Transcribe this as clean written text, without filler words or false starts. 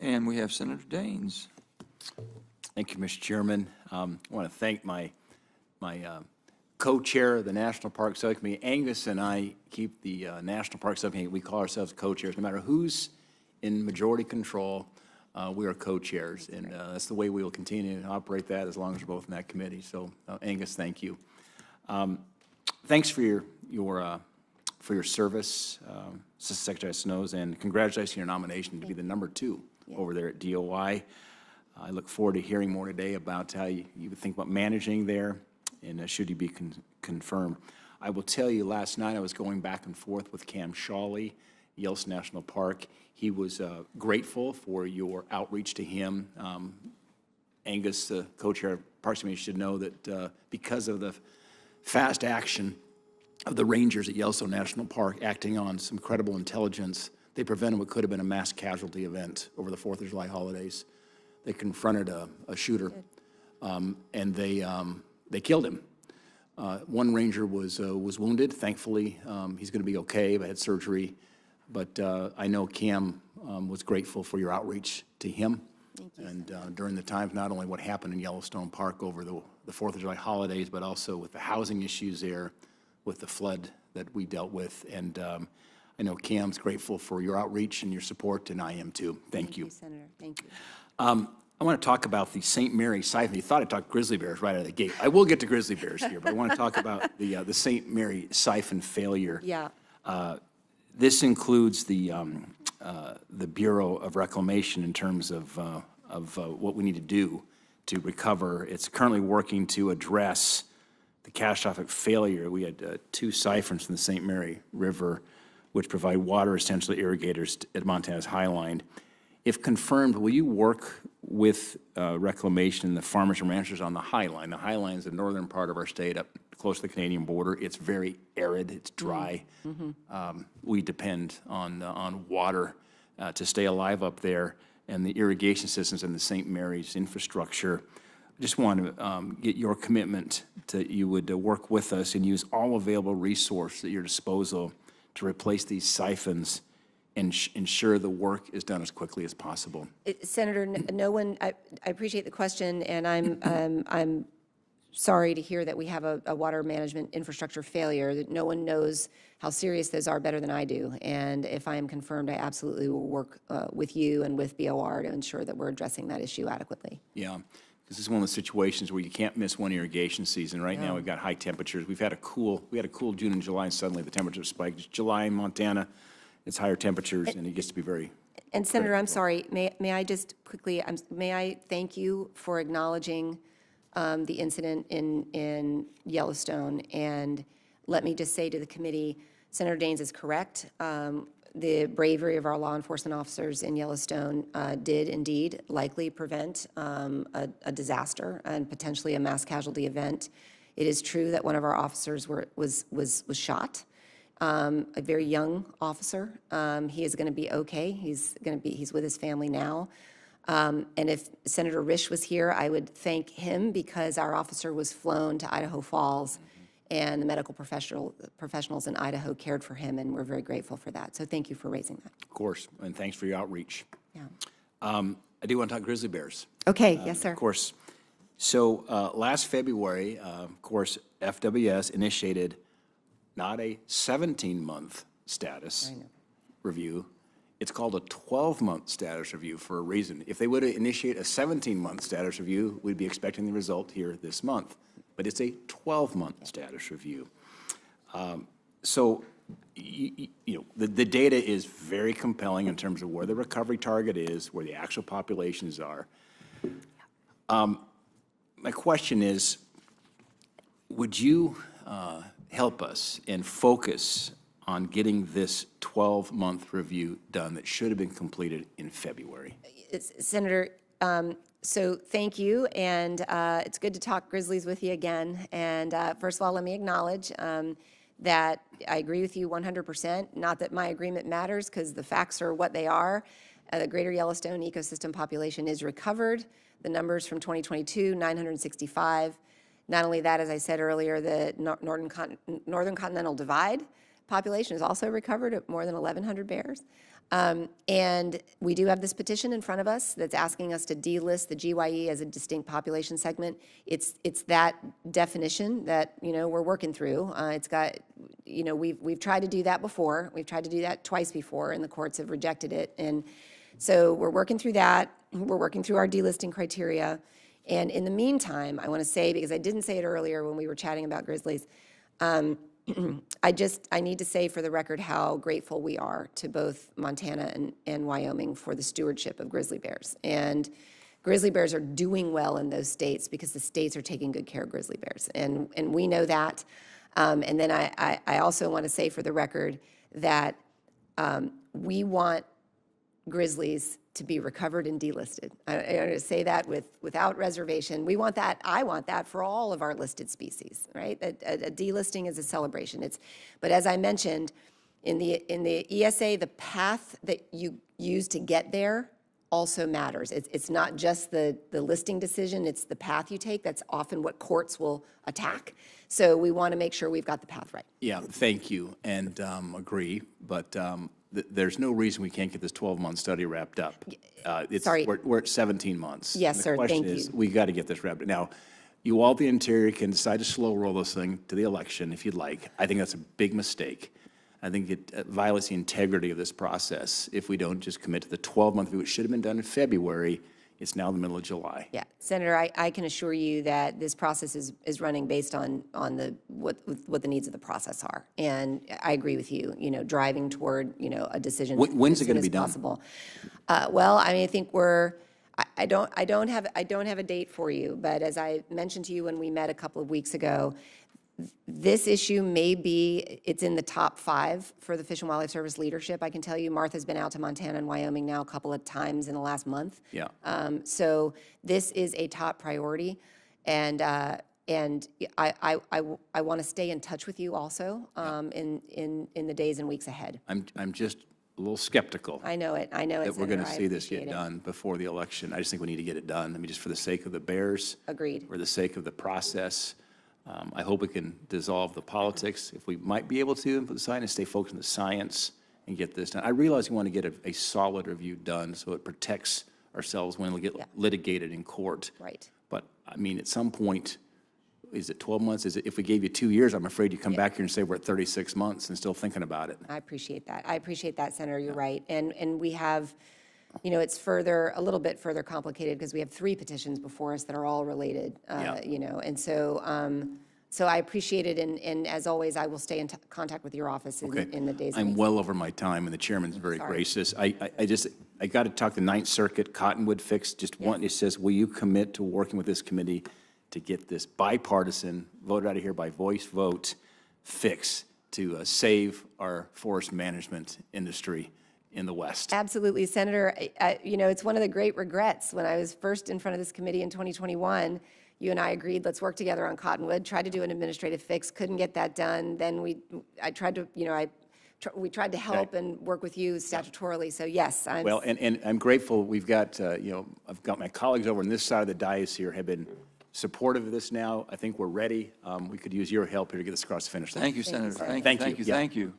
And we have Senator Daines. Thank you, Mr. Chairman. I want to thank my co-chair of the National Park Subcommittee. Angus and I keep the National Park Subcommittee. We call ourselves co-chairs. No matter who's in majority control, we are co-chairs, and that's the way we will continue to operate that as long as we're both in that committee. So, Angus, thank you. Thanks for your service, Secretary Estenoz, and congratulations on your nomination to be the #2 over there at DOI. I look forward to hearing more today about how you would think about managing there, and should you be confirmed. I will tell you, last night I was going back and forth with Cam Shawley, Yellowstone National Park. He was grateful for your outreach to him. Angus, the co-chair of Parks Committee, should know that because of the fast action of the rangers at Yellowstone National Park acting on some credible intelligence, they prevented what could have been a mass casualty event over the 4th of July holidays. They confronted a shooter, and they killed him. One ranger was wounded. Thankfully, he's going to be okay, but had surgery. But I know Cam was grateful for your outreach to him. Thank you, and during the time, not only what happened in Yellowstone Park over the 4th of July holidays, but also with the housing issues there, with the flood that we dealt with. And I know Cam's grateful for your outreach and your support, and I am too. Thank you. Thank you, Senator. Thank you. I want to talk about the St. Mary siphon. You thought I'd talk grizzly bears right out of the gate. I will get to grizzly bears here, but I want to talk about the St. Mary siphon failure. Yeah. This includes the Bureau of Reclamation in terms of what we need to do to recover. It's currently working to address the catastrophic failure. We had 2 siphons from the St. Mary River, which provide water essentially irrigators at Montana's Highline. If confirmed, will you work with Reclamation and the farmers and ranchers on the Highline? The Highline is the northern part of our state up close to the Canadian border. It's very arid, it's dry. We depend on water to stay alive up there, and the irrigation systems in the St. Mary's infrastructure. I just want to get your commitment that you would work with us and use all available resources at your disposal to replace these siphons and ensure the work is done as quickly as possible. Senator, no one, I appreciate the question, and I'm sorry to hear that we have a water management infrastructure failure, that no one knows how serious those are better than I do. And if I am confirmed, I absolutely will work with you and with BOR to ensure that we're addressing that issue adequately. Yeah, because this is one of the situations where you can't miss one irrigation season. Right now we've got high temperatures. We had a cool June and July, and suddenly the temperature spiked. It's July in Montana. It's higher temperatures, and it gets to be very. And Senator, I'm sorry, may I just quickly, may I thank you for acknowledging the incident in Yellowstone, and let me just say to the committee, Senator Daines is correct. The bravery of our law enforcement officers in Yellowstone did indeed likely prevent a disaster and potentially a mass casualty event. It is true that one of our officers was shot. A very young officer. He is going to be okay. He's with his family now. And if Senator Risch was here, I would thank him because our officer was flown to Idaho Falls, and the medical professionals in Idaho cared for him, and we're very grateful for that. So thank you for raising that. Of course, and thanks for your outreach. Yeah. I do want to talk grizzly bears. Okay. Yes, sir. Of course. So last February, of course, FWS initiated not a 17-month status review. It's called a 12-month status review for a reason. If they would initiate a 17-month status review, we'd be expecting the result here this month. But it's a 12-month status review. So, you know, the data is very compelling in terms of where the recovery target is, where the actual populations are. My question is, would you help us and focus on getting this 12-month review done that should have been completed in February? Senator, so thank you, and it's good to talk Grizzlies with you again. And first of all, let me acknowledge that I agree with you 100%. Not that my agreement matters, because the facts are what they are. The greater Yellowstone ecosystem population is recovered. The numbers from 2022, 965. Not only that, as I said earlier, the Northern Continental Divide population has also recovered at more than 1,100 bears. And we do have this petition in front of us that's asking us to delist the GYE as a distinct population segment. It's that definition that, we're working through. It's got, we've tried to do that before. We've tried to do that twice before, and the courts have rejected it. And so we're working through that. We're working through our delisting criteria. And in the meantime, I want to say, because I didn't say it earlier when we were chatting about grizzlies, I need to say for the record how grateful we are to both Montana and Wyoming for the stewardship of grizzly bears. And grizzly bears are doing well in those states because the states are taking good care of grizzly bears. And we know that. And then I also want to say for the record that we want grizzlies to be recovered and delisted. I want to say that without reservation. We want that. I want that for all of our listed species, right? A delisting is a celebration. But as I mentioned, in the ESA, the path that you use to get there also matters. It's not just the listing decision, it's the path you take. That's often what courts will attack. So we want to make sure we've got the path right. Yeah, thank you, and agree, but there's no reason we can't get this 12-month study wrapped up. Sorry. We're at 17 months. Yes, sir, thank you. The question is, we got to get this wrapped up. Now, you all, the Interior, can decide to slow roll this thing to the election if you'd like. I think that's a big mistake. I think it violates the integrity of this process if we don't just commit to the 12-month view. It should have been done in February. It's now the middle of July. Yeah, Senator, I can assure you that this process is running based on what the needs of the process are. And I agree with you, driving toward, a decision. When's it going to be done? Possible. Well, I think I don't have a date for you, but as I mentioned to you when we met a couple of weeks ago, this issue it's in the top 5 for the Fish and Wildlife Service leadership. I can tell you Martha's been out to Montana and Wyoming now a couple of times in the last month. Yeah. So this is a top priority. And I want to stay in touch with you also in the days and weeks ahead. I'm just a little skeptical. I know it, that we're Senator. going to see this appreciate get done before the election. I just think we need to get it done. I mean, just for the sake of the bears. Agreed. For the sake of the process. I hope we can dissolve the politics. If we might be able to, put the sign and stay focused on the science and get this done. I realize we want to get a solid review done so it protects ourselves when we get litigated in court. Right. But, I mean, at some point, is it 12 months? If we gave you 2 years, I'm afraid you come back here and say we're at 36 months and still thinking about it. I appreciate that, Senator. You're right. And we have, it's a little bit further complicated because we have 3 petitions before us that are all related, and so I appreciate it. And as always, I will stay in contact with your office in the days and I'm weeks. well over my time, and the chairman's very gracious. I got to talk the Ninth Circuit Cottonwood fix. Just one, it says, will you commit to working with this committee to get this bipartisan, voted out of here by voice vote, fix to save our forest management industry in the West? Absolutely, Senator. It's one of the great regrets. When I was first in front of this committee in 2021, you and I agreed, let's work together on Cottonwood, tried to do an administrative fix, couldn't get that done. Then we tried to help and work with you statutorily. So yes, Well, and I'm grateful. We've got, I've got my colleagues over on this side of the dais here have been supportive of this now. I think we're ready. We could use your help here to get this across the finish line. Thank you, Senator. Thank you. Thank you.